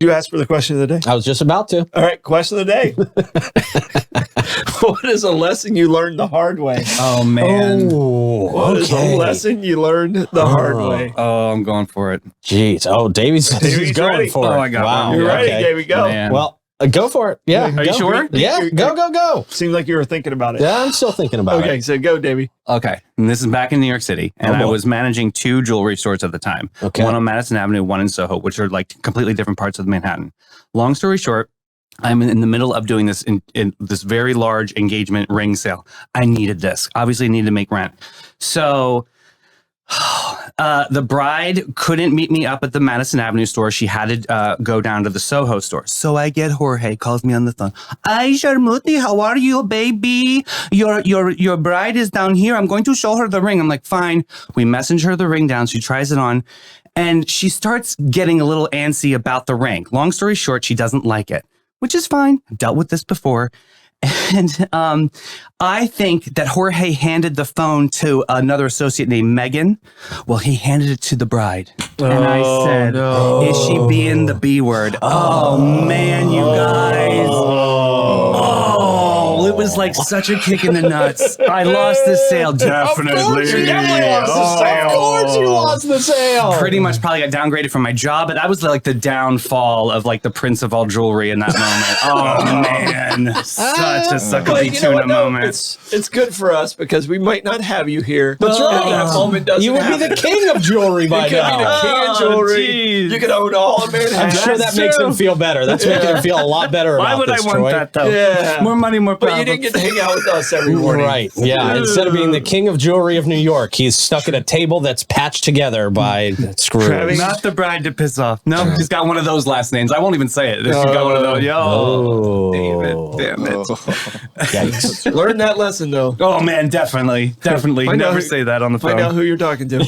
You asked for the question of the day. I was just about to. All right, question of the day. What is a lesson you learned the hard way? Oh, man. What is a lesson you learned the hard way? Oh, I'm going for it. Jeez. Oh, Davey's going ready. for it. Oh, I got wow. one. You're ready, Okay. Davey, go. Man. Well, go for it. Yeah. Are you sure? Yeah. Go. Seemed like you were thinking about it. Yeah, I'm still thinking about it. Okay, so go, Davey. Okay. And this is back in New York City. And I boy. was managing 2 jewelry stores at the time. Okay. One on Madison Avenue, one in Soho, which are like completely different parts of Manhattan. Long story short, I'm in the middle of doing this in this very large engagement ring sale. I needed this. Obviously, needed to make rent. So the bride couldn't meet me up at the Madison Avenue store. She had to go down to the Soho store. So I get Jorge, calls me on the phone. Hi, Sharmuti, how are you, baby? Your bride is down here. I'm going to show her the ring. I'm like, fine. We message her the ring down. She tries it on. And she starts getting a little antsy about the ring. Long story short, she doesn't like it, which is fine. I've dealt with this before. And I think that Jorge handed the phone to another associate named Megan. Well, he handed it to the bride. And I said, is she being the B word? Oh, man, you guys. Oh, it was like such a kick in the nuts. I lost this sale, definitely. Of course you definitely lost the sale. Of course you lost the sale. Pretty much probably got downgraded from my job, but that was like the downfall of like the prince of all jewelry in that moment. Oh, man. Such a suckabee tuna moment. It's good for us because we might not have you here. That's right. That moment doesn't You would be the king of jewelry by You could be the now. king of jewelry. geez. You could own all of Manhattan. I'm sure that makes him feel better. That's making him feel a lot better Why about would I this, want Troy. that, though? Yeah. More money, more But problems. you didn't get to hang out with us every morning. Right. Yeah. Instead of being the king of jewelry of New York, he's stuck at a table that's patched together by screws. Not the bride to piss off. No, she's got one of those last names. I won't even say it. She's got one of those. Oh. David, damn it. Yikes. Learn that lesson, though. Oh, man, definitely. Definitely. Find out Never who- say that on the phone. Find out who you're talking to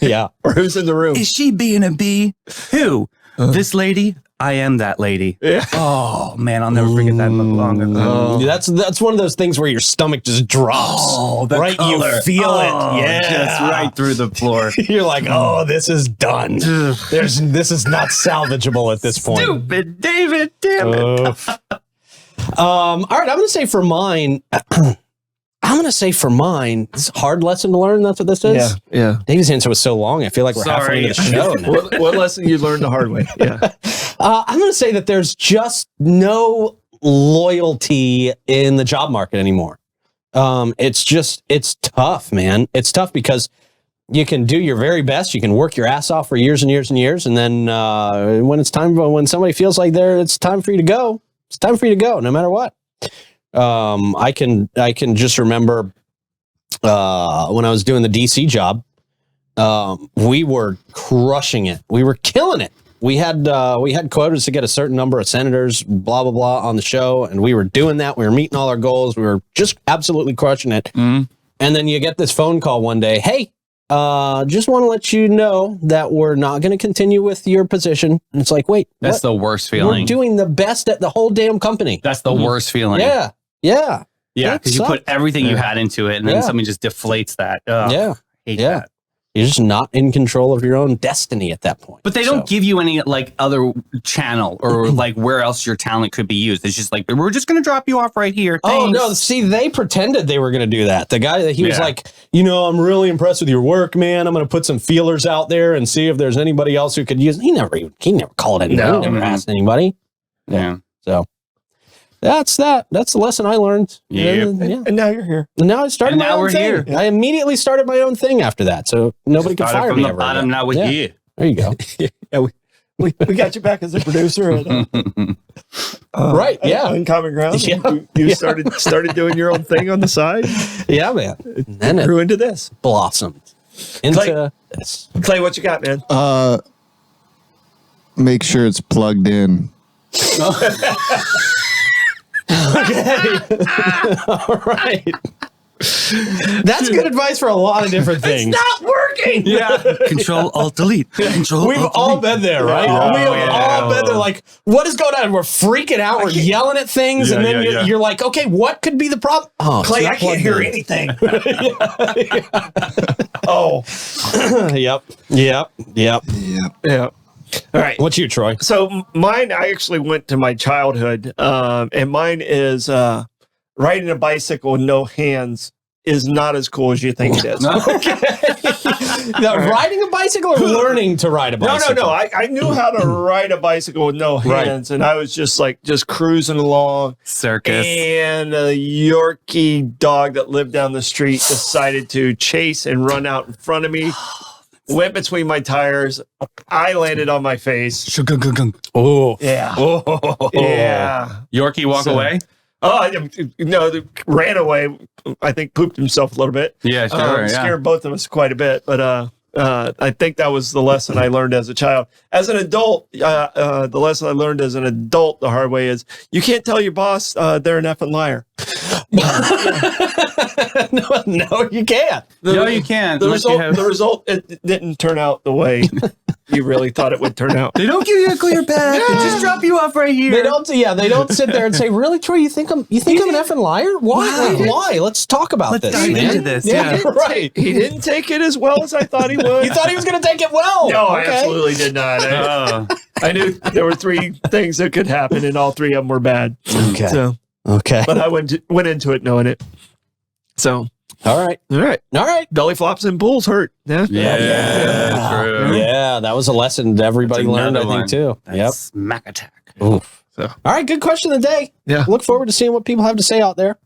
Yeah. or who's in the room. Is she being a bee? Who? This lady? I am that lady. Yeah. Oh, man, I'll never forget that long ago. That's one of those things where your stomach just drops. Oh, the right? color. You feel Oh, it. Yeah. Just right through the floor. You're like, oh, this is done. This is not salvageable at this point. Stupid David, damn it. All right, I'm going to say for mine, it's a hard lesson to learn. That's what this is. Yeah. David's answer was so long. I feel like we're halfway into the show now. What lesson you learned the hard way? Yeah. I'm going to say that there's just no loyalty in the job market anymore. It's tough, man. It's tough because you can do your very best. You can work your ass off for years and years and years. And then when somebody feels like it's time for you to go, it's time for you to go, no matter what. I can just remember when I was doing the DC job, we were crushing it. We were killing it. We had quotas to get a certain number of senators, blah, blah, blah, on the show. And we were doing that. We were meeting all our goals. We were just absolutely crushing it. Mm. And then you get this phone call one day. Hey, just want to let you know that we're not going to continue with your position. And it's like, wait, That's what? the worst feeling. We're doing the best at the whole damn company. That's the worst feeling. Yeah. Yeah, That because you put sucked. everything you had into it, and then Yeah. something just deflates that. Ugh, Yeah. hate Yeah. that. You're just not in control of your own destiny at that point. But they don't give you any like other channel or like where else your talent could be used. It's just like, we're just going to drop you off right here. Oh, Thanks. no. See, they pretended they were going to do that. The guy that he was Yeah. like, I'm really impressed with your work, man. I'm going to put some feelers out there and see if there's anybody else who could use it. He never called anybody. No. He never asked anybody. Yeah. So that's that. That's the lesson I learned. Yep. And, yeah. And now you're here. And now I started And my now own we're thing. here. I immediately started my own thing after that. So nobody could Started fire from me the ever bottom. again. Now we're Yeah. here. There you go. Yeah, we got you back as a producer. Right, yeah. Uncommon Ground. Yeah. You started doing your own thing on the side. Yeah, man. And then it Grew into this. blossomed into this. Clay, what you got, man? Make sure it's plugged in. All right. That's good advice for a lot of different things. Not working. Yeah. Control, Alt, Delete. Control, We've all been there, right? Oh, we have yeah. all been there. Like, what is going on? We're freaking out. We're yelling at things, Yeah, and then yeah. you're like, okay, what could be the problem? Oh, it's Clay, not I can't plugged hear in. anything. Oh, Yep. yeah. All right. What's you, Troy? So mine, I actually went to my childhood, and mine is riding a bicycle with no hands is not as cool as you think it is. Now, riding a bicycle or learning to ride a bicycle? No. I knew how to ride a bicycle with no hands, and I was just cruising along. Circus. And a Yorkie dog that lived down the street decided to chase and run out in front of me. Went between my tires. I landed on my face. Oh. Yeah. Oh. Yeah. Yorkie walk away? Oh, no, ran away. I think pooped himself a little bit. Yeah, sure. Scared both of us quite a bit. But I think that was the lesson I learned as a child. As an adult, the lesson I learned as an adult the hard way is you can't tell your boss they're an effing liar. No, you can't. No, you can't. The result, it didn't turn out the way you really thought it would turn out. They don't give you a clear path. They just drop you off right here. They don't. Yeah, they don't sit there and say, "Really, Troy? You think I'm an effing liar? Why? Why? Let's talk about this, dive man." into this. Yeah, right. He didn't take it as well as I thought he would. You thought he was going to take it well? No, I Okay. absolutely did not. I knew there were 3 things that could happen, and all 3 of them were bad. Okay. So, Okay. but I went into it knowing it. So, All right. belly flops and bulls hurt. Yeah. Yeah, true. Yeah, that was a lesson that everybody That's learned, I another think, too. That's Yep. Smack attack. Oof. So. All right, good question of the day. Yeah. Look forward to seeing what people have to say out there.